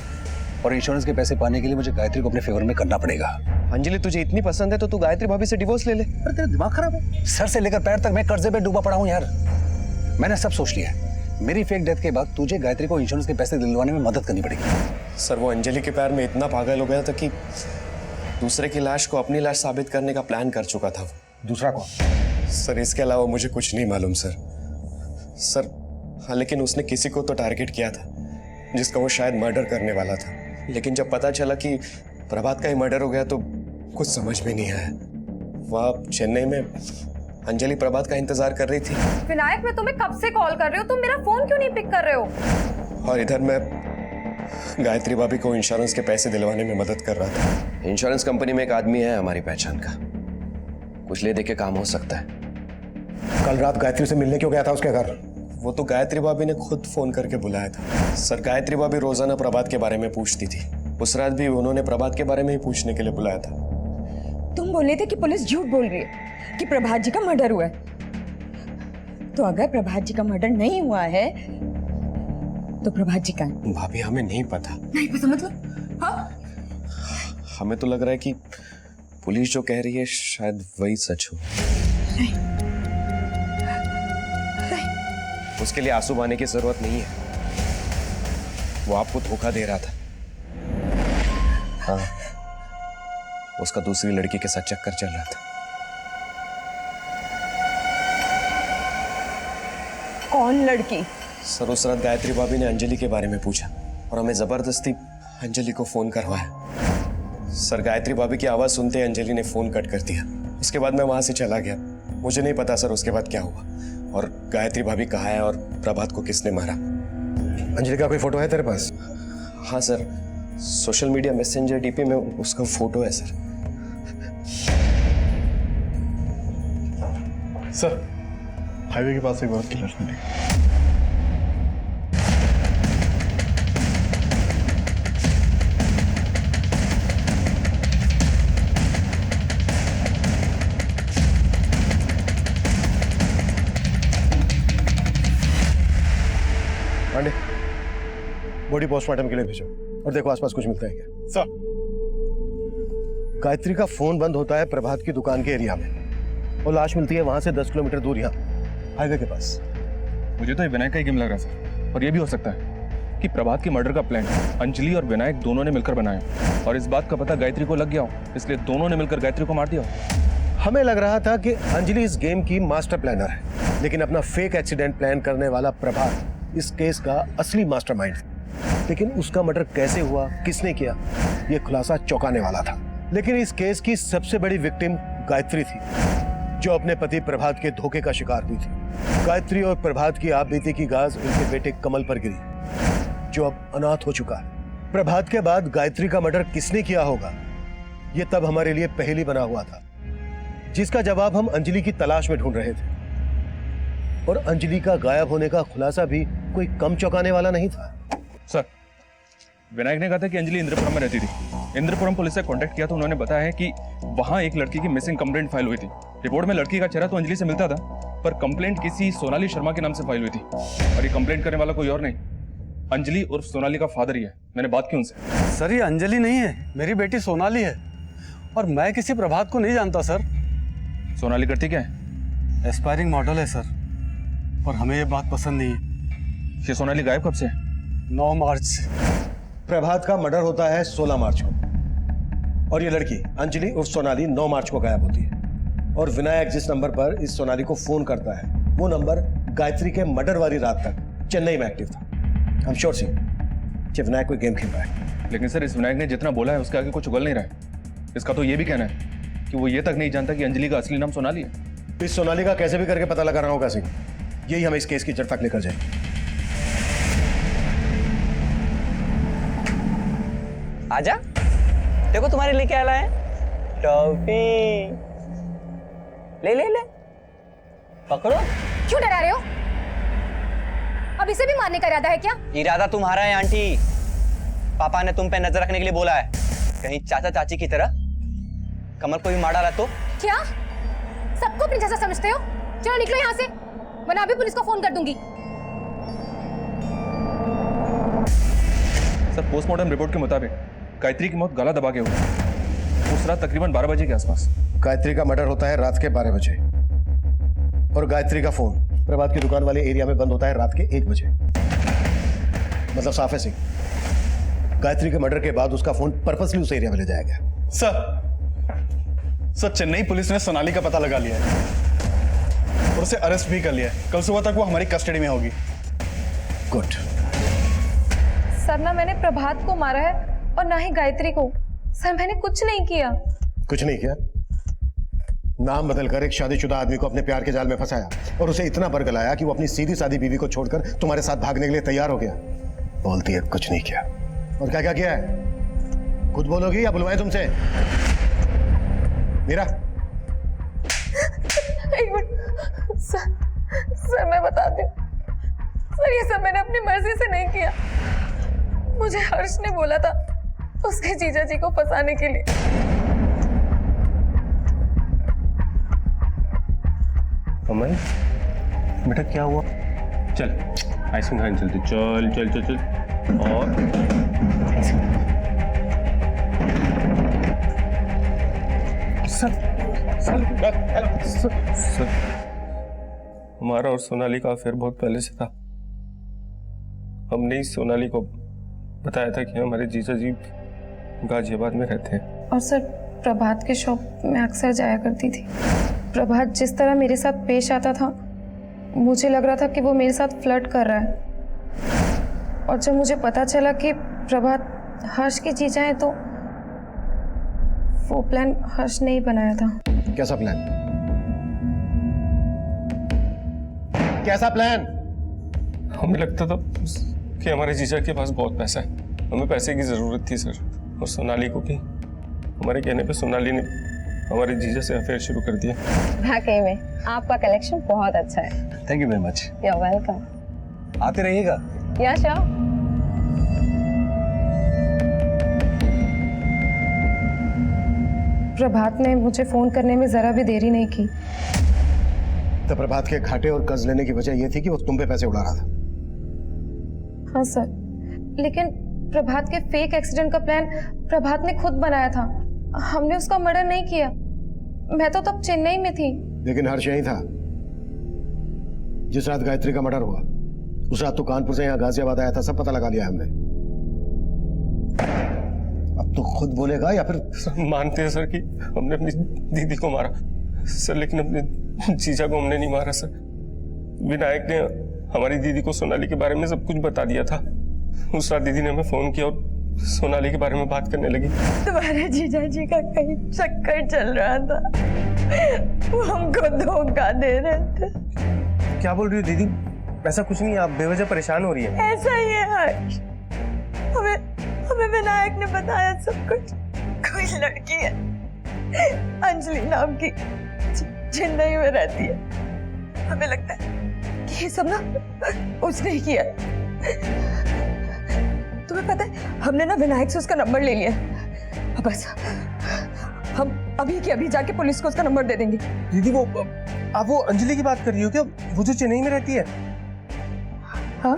और इंश्योरेंस के पैसे पाने के लिए मुझे गायत्री को अपने फेवर में करना पड़ेगा। अंजलि तुझे इतनी पसंद है तो तू गायत्री भाभी से डिवोर्स ले ले। अरे तेरा दिमाग खराब है? सर से लेकर पैर तक मैं कर्जे पे डूबा पड़ा हूँ यार। मैंने सब सोच लिया है। मेरी फेक डेथ के बाद तुझे गायत्री को इंश्योरेंस के पैसे दिलवाने में मदद करनी पड़ेगी। सर वो अंजलि के प्यार में इतना पागल हो गया था कि दूसरे की लाश को अपनी लाश साबित करने का प्लान कर चुका था। दूसरा कौन? सर इसके अलावा मुझे कुछ नहीं मालूम सर। हाँ, लेकिन उसने किसी को तो टारगेट किया था जिसका वो शायद मर्डर करने वाला था। लेकिन जब पता चला कि प्रभात का ही मर्डर हो गया तो कुछ समझ में नहीं आया। वहाँ चेन्नई में अंजलि प्रभात का इंतजार कर रही थी। विनायक, मैं तुम्हें कब से कॉल कर रही हूँ, तुम मेरा फोन क्यों नहीं पिक कर रहे हो? और इधर मैं गायत्री भाभी को इंश्योरेंस के पैसे दिलवाने में मदद कर रहा था। इंश्योरेंस कंपनी में एक आदमी है हमारी पहचान का, कुछ ले दे के काम हो सकता है। कल रात गायत्री से मिलने क्यों गया था उसके घर? वो तो गायत्री भाभी ने खुद फोन करके बुलाया था। सर गायत्री भाभी रोजाना प्रभात के बारे में पूछती थी। उस रात भी उन्होंने प्रभात के बारे में ही पूछने के लिए बुलाया था। तुम बोले थे कि पुलिस झूठ बोल रही है कि प्रभात जी का मर्डर हुआ है। तो अगर प्रभात जी का मर्डर नहीं हुआ है तो प्रभात जी का है? भाभी हमें नहीं पता। नहीं पता मतलब? हाँ? हमें तो लग रहा है कि पुलिस जो कह रही है शायद वही सच हो। उसके लिए आंसू बहाने की जरूरत नहीं है। वो आपको धोखा दे रहा था। हाँ, उसका दूसरी लड़की के साथ चक्कर चल रहा था। कौन लड़की? सर उस रात गायत्री भाभी ने अंजलि के बारे में पूछा और हमें जबरदस्ती अंजलि को फोन करवाया। सर गायत्री भाभी की आवाज सुनते ही अंजलि ने फोन कट कर दिया। उसके बाद मैं वहां से चला गया। मुझे नहीं पता सर उसके बाद क्या हुआ और गायत्री भाभी कहाँ है और प्रभात को किसने मारा। अंजलि का कोई फोटो है तेरे पास? हाँ sir, social media messenger DP में उसका फोटो है सर। सर हाईवे के पास एक बहुत की लाश मिली। पांडे, बॉडी पोस्टमार्टम के लिए भेजो और देखो आसपास कुछ मिलता है क्या। सर गायत्री का फोन बंद होता है प्रभात की दुकान के एरिया में और लाश मिलती है वहां से 10 किलोमीटर दूर यहाँ हाईवे के पास। मुझे तो ये विनायक का ही गेम लग रहा सर, और ये भी हो सकता है कि प्रभात के मर्डर का प्लान अंजलि और विनायक दोनों ने मिलकर बनाया और इस बात का पता गायत्री को लग गया हो, इसलिए दोनों ने मिलकर गायत्री को मार दिया। हमें लग रहा था कि अंजलि इस गेम की मास्टर प्लानर है, लेकिन अपना फेक एक्सीडेंट प्लान करने वाला प्रभात इस केस का असली मास्टरमाइंड है। लेकिन उसका मर्डर कैसे हुआ, किसने किया, यह खुलासा चौंकाने वाला था। लेकिन इस केस की सबसे बड़ी विक्टिम गायत्री थी, जो अपने पति प्रभात के धोखे का शिकार हुई थी। गायत्री और प्रभात की आपबीती की गाज उनके बेटे कमल पर गिरी, जो अब अनाथ हो चुका है। प्रभात के बाद गायत्री का मर्डर किसने किया होगा, यह तब हमारे लिए पहेली बना हुआ था, जिसका जवाब हम अंजलि की तलाश में ढूंढ रहे थे। और अंजलि का गायब होने का खुलासा भी कोई कम चौंकाने वाला नहीं था। सर विनायक ने कहा था कि अंजलि इंद्रपुरम में रहती थी। इंद्रपुरम पुलिस से कांटेक्ट किया तो उन्होंने बताया है कि वहां एक लड़की की मिसिंग कंप्लेंट फाइल हुई थी। रिपोर्ट में लड़की का चेहरा तो अंजलि से मिलता था, पर कंप्लेंट किसी सोनाली शर्मा के नाम से फाइल हुई थी और ये कंप्लेंट करने वाला कोई और नहीं, अंजलि उर्फ सोनाली का फादर ही है। मैंने बात की उनसे। सर ये अंजलि नहीं है, मेरी बेटी सोनाली है और मैं किसी प्रभात को नहीं जानता सर। सोनाली करती क्या है? एस्पायरिंग मॉडल है सर, और हमें ये बात पसंद नहीं है। ये सोनाली गायब कब से? 9 मार्च से। प्रभात का मर्डर होता है 16 मार्च को और ये लड़की अंजलि उर्फ सोनाली 9 मार्च को गायब होती है। और विनायक जिस नंबर पर इस सोनाली को फोन करता है, वो नंबर गायत्री के मर्डर वाली रात तक चेन्नई में एक्टिव था। I'm sure सी कि विनायक कोई गेम खेल रहा है। लेकिन सर इस विनायक ने जितना बोला है उसके आगे कुछ उगल नहीं रहा है। इसका तो ये भी कहना है कि वो ये तक नहीं जानता कि अंजलि का असली नाम सोनाली है। इस सोनाली का कैसे भी करके पता लगाना होगा सिंह, यही हमें इस केस की जड़ तक लेकर जाए। आजा, देखो तुम्हारे लिए क्या लाए, टॉफी। ले ले ले, पकड़ो। क्यों डरा रहे हो? अब इसे भी मारने का इरादा है क्या? इरादा तुम्हारा है आंटी, पापा ने तुम पे नजर रखने के लिए बोला है, कहीं चाचा चाची की तरह कमल को भी मार डाला तो। क्या सबको अपनी जैसा समझते हो? चलो निकलो यहाँ से, वरना अभी पुलिस को फोन कर दूंगी। सर पोस्टमार्टम रिपोर्ट के मुताबिक गायत्री की मौत गला दबा के हुई, उस रात तकरीबन 12 बजे के आसपास। गायत्री का मर्डर होता है रात के 12 बजे और गायत्री का फोन प्रभात की दुकान वाले एरिया में बंद होता है रात के 1 बजे। मतलब साफ है सिंह, गायत्री के मर्डर के बाद उसका फोन पर्पसली उस एरिया में ले जाया गया। सर चेन्नई पुलिस ने सोनाली का पता लगा लिया है और उसे अरेस्ट भी कर लिया है। कल सुबह तक वो हमारी कस्टडी में होगी। गुड। सर ना मैंने प्रभात को मारा है और ना ही गायत्री को। सर मैंने कुछ नहीं किया। कुछ नहीं किया? नाम बदलकर एक शादीशुदा आदमी को अपने प्यार के जाल में फंसाया और उसे इतना बरगलाया कि वो अपनी सीधी सादी बीवी को छोड़कर तुम्हारे साथ भागने के लिए तैयार हो गया। बोलती है कुछ नहीं किया। और क्या क्या किया है? खुद बोलोगी या बुलवाएं तुमसे? मीरा। एक मिनट सर मैं बताती हूँ। सर ये सब मैंने अपनी मर्जी से नहीं किया। मुझे हर्ष ने बोला था उसके जीजा जी को फंसाने के लिए। कमल बेटा क्या हुआ? चल आइसक्रीम खाने चलते। चल चल चल चल। और सर हमारा और सोनाली का अफेयर बहुत पहले से था। हमने इस सोनाली को बताया था कि हमारे जीजा जी गाजियाबाद में रहते हैं। और सर प्रभात के शॉप में अक्सर जाया करती थी। प्रभात जिस तरह मेरे साथ पेश आता था मुझे लग रहा था कि वो मेरे साथ फ्लर्ट कर रहा है। और जब मुझे पता चला कि प्रभात हर्ष की जीजा है तो वो प्लान हर्ष ने ही बनाया था। कैसा प्लान? कैसा प्लान? हमें लगता था कि हमारे जीजा के पास बहुत पैसा है। हमें पैसे की जरूरत थी सर। और सोनाली को भी हमारे कहने पे सोनाली ने हमारे जीजा से अफेयर शुरू कर दिया। वाकई में आपका कलेक्शन बहुत अच्छा है। Thank you very much. You are welcome. आते रहिएगा। या श्योर। प्रभात ने मुझे फोन करने में जरा भी देरी नहीं की। तो प्रभात के घाटे और कर्ज लेने की वजह यह थी कि वो तुम पे पैसे उड़ा रहा था। हाँ सर, लेकिन प्रभात के फेक एक्सीडेंट का प्लान प्रभात ने खुद बनाया था। हमने उसका मर्डर नहीं किया। मैं तो तब चेन्नई में थी। लेकिन हर्ष यही था। जिस रात गायत्री का मर्डर हुआ उस रात तो कानपुर से यहाँ गाजियाबाद आया था। सब पता लगा लिया हमने। अब तो खुद बोलेगा या फिर? मानते हैं सर कि हमने अपनी दीदी को मारा सर, लेकिन अपने जीजा को हमने नहीं मारा सर। विनायक ने हमारी दीदी को सोनाली के बारे में सब कुछ बता दिया था। उस रात दीदी ने हमें फोन किया और सोनाली के बारे में बात करने लगी। तुम्हारे जीजा जी का कहीं चक्कर चल रहा था। वो हमको धोखा दे रहे थे। क्या बोल रही हो दीदी? ऐसा कुछ नहीं, आप बेवजह परेशान हो रही है। ऐसा ही है हर्ष। हमें विनायक ने बताया सब कुछ। कोई लड़की है अंजलि नाम की, चेन्नई में रहती है। हमें लगता है कि ये सब ना उसने ही किया। तुम्हें पता है हमने ना विनायक से उसका नंबर ले लिया। बस हम अभी के अभी जाके पुलिस को उसका नंबर दे देंगे। दीदी वो आप वो अंजलि की बात कर रही हो क्या? वो जो चेन्नई में रहती है? हाँ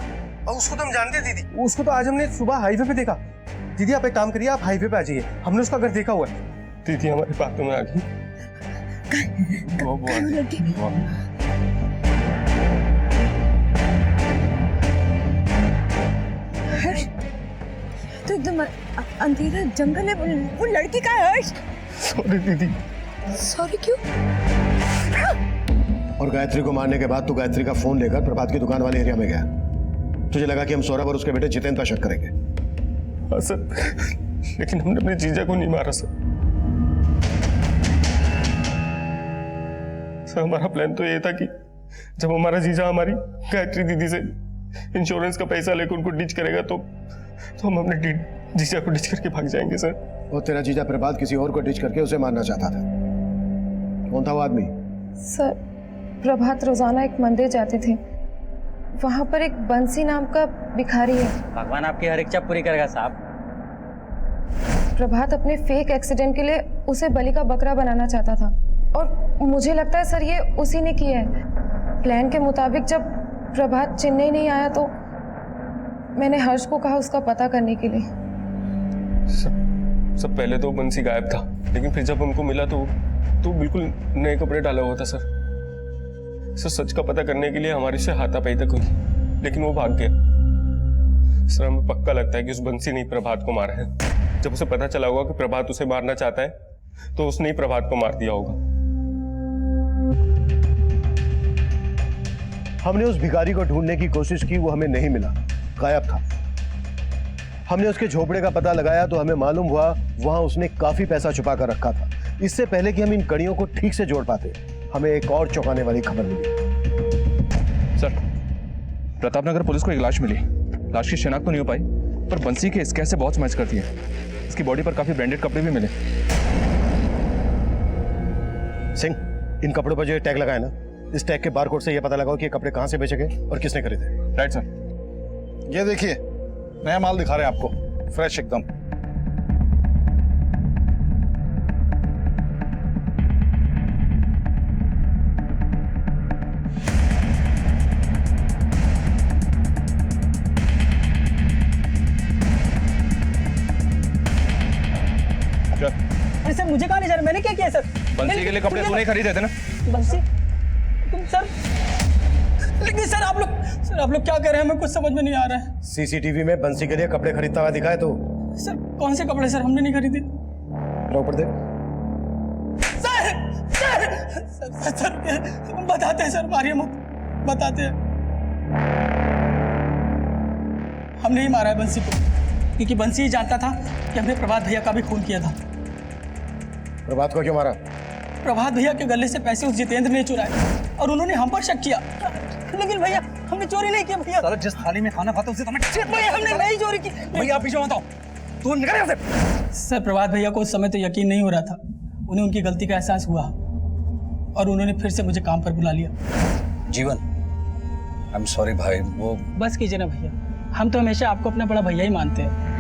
उसको तो हम जानते हैं दीदी। उसको तो आज हमने सुबह हाईवे पे देखा। दीदी आप एक काम करिए, आप हाईवे पे आ जाइए। हमने उसका घर देखा हुआ है। दीदी हमारी बातों में आ गई। तो एकदम अंधेरा जंगल है। वो लड़की का है हर्ष। सॉरी दीदी। सॉरी क्यों? और गायत्री को मारने के बाद तू गायत्री का फोन लेकर प्रभात की दुकान वाले एरिया में गया। तुझे लगा कि हम सौरभ और उसके बेटे जितेंद्र पर शक करेंगे। हाँ सर, लेकिन हमने अपने जीजा को नहीं मारा सर। हमारा प्लान तो ये था कि जब हमारा जीजा हमारी गायत्री दीदी से इंश्योरेंस का पैसा लेकर उनको डिच करेगा तो हम अपने जीजा को डिच करके भाग जाएंगे सर। और तेरा जीजा प्रभात किसी और को डिच करके उसे मारना चाहता था। कौन था वो आदमी? सर प्रभात रोजाना एक मंदिर जाते थे। वहां पर एक बंसी नाम का भिखारी है। भगवान आपकी हर इच्छा पूरी करेगा साहब। प्रभात अपने फेक एक्सीडेंट के लिए उसे बलि का बकरा बनाना चाहता था और मुझे लगता है सर ये उसी ने किया है। प्लान के मुताबिक जब प्रभात चेन्नई नहीं आया तो मैंने हर्ष को कहा उसका पता करने के लिए। सब पहले तो बंसी गायब था, लेकिन फिर जब हमको मिला तो बिल्कुल नए कपड़े डाला हुआ था सर। सच का पता करने के लिए हमारे से हाथापाई तक हुई, लेकिन वो भाग गया सर हमें पक्का लगता है कि उस बंसी ने ही प्रभात को मारा है। जब उसे पता चला होगा कि प्रभात उसे मारना चाहता है तो उसने ही प्रभात को मार दिया होगा। हमने उस भिखारी को ढूंढने की कोशिश की, वो हमें नहीं मिला, गायब था। हमने उसके झोपड़े का पता लगाया तो हमें मालूम हुआ वहां उसने काफी पैसा छुपा कर रखा था। इससे पहले कि हम इन कड़ियों को ठीक से जोड़ पाते, हमें एक और चौंकाने वाली खबर मिली। सर, प्रतापनगर पुलिस को एक लाश मिली। लाश की शिनाख्त तो नहीं हो पाई, पर बंसी के स्केच से बहुत मैच करती है। इसकी बॉडी पर काफी ब्रांडेड कपड़े भी मिले। सिंह, इन कपड़ों पर जो टैग लगा है ना, इस टैग के बारकोड से यह पता लगाओ कि ये कपड़े कहां से बेचे गए और किसने खरीदे। Right sir. ये देखिए, नया माल दिखा रहे हैं आपको, फ्रेश एकदम। अरे सर, मुझे कहाँ ले जा रहे? मैंने क्या किया सर? बंसी के लिए कपड़े तूने खरीदे थे ना? बंसी? तुम सर, लेकिन सर आप लोग क्या कर रहे हैं? हमें कुछ समझ में नहीं आ रहा है। सीसीटीवी में बंसी के लिए कपड़े खरीदता हुआ दिखा है तो? सर कौन से कपड़े सर? हमने नहीं खरीदे। ऊपर देख। सर बताते हैं सर, मारिए मत, बताते हैं। हमने ही मारा है बंसी को, क्योंकि बंसी ही जानता था कि हमने प्रभात भैया का भी खून किया था। प्रभात को क्यों मारा? प्रभात भैया के गले से पैसे उस जितेंद्र ने चुराए और उन्होंने हम पर शक किया। लेकिन भैया हमने चोरी नहीं की भैया। सर जिस थाली में खाना खाता उसे तो भैया हमने नहीं चोरी की भैया। आप पीछे मत आओ, तू निकल यहाँ से। सर प्रभात भैया को उस समय तो यकीन नहीं हो रहा था। उन्हें उनकी गलती का एहसास हुआ और उन्होंने फिर से मुझे काम पर बुला लिया। जीवन, आई एम सॉरी भाई। वो बस कीजिए ना भैया, हम तो हमेशा आपको अपना बड़ा भैया ही मानते हैं।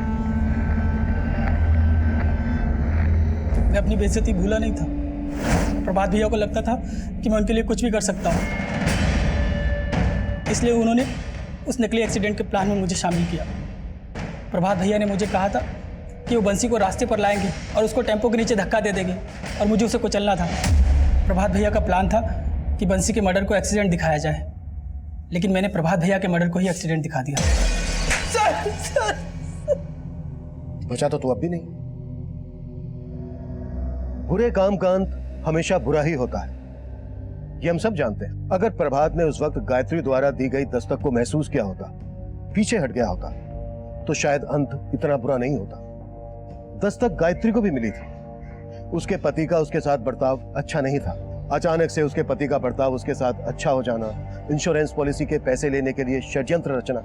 मैं अपनी बेइज्जती भूला नहीं था। प्रभात भैया को लगता था कि मैं उनके लिए कुछ भी कर सकता हूँ, इसलिए उन्होंने उस नकली एक्सीडेंट के प्लान में मुझे शामिल किया। प्रभात भैया ने मुझे कहा था कि वो बंसी को रास्ते पर लाएंगे और उसको टेम्पो के नीचे धक्का दे देंगे और मुझे उसे कुचलना था। प्रभात भैया का प्लान था कि बंसी के मर्डर को एक्सीडेंट दिखाया जाए, लेकिन मैंने प्रभात भैया के मर्डर को ही एक्सीडेंट दिखा दिया। सर बचा तो तू अब भी नहीं। बुरे काम का अंत हमेशा बुरा ही होता है, ये हम सब जानते हैं। अगर प्रभात ने उस वक्त गायत्री द्वारा दी गई दस्तक को महसूस किया होता, पीछे हट गया होता, तो शायद अंत इतना बुरा नहीं होता। दस्तक गायत्री को भी मिली थी। उसके पति का उसके साथ बर्ताव अच्छा नहीं था। अचानक से उसके पति का बर्ताव उसके साथ अच्छा हो जाना, इंश्योरेंस पॉलिसी के पैसे लेने के लिए षड्यंत्र रचना।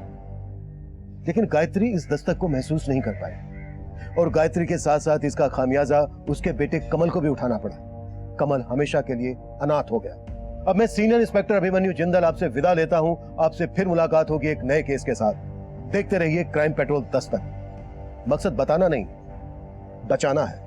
लेकिन गायत्री इस दस्तक को महसूस नहीं कर पाई और गायत्री के साथ साथ इसका खामियाजा उसके बेटे कमल को भी उठाना पड़ा। कमल हमेशा के लिए अनाथ हो गया। अब मैं सीनियर इंस्पेक्टर अभिमन्यु जिंदल आपसे विदा लेता हूं। आपसे फिर मुलाकात होगी एक नए केस के साथ। देखते रहिए क्राइम पेट्रोल दस्तक। मकसद बताना नहीं, बचाना है।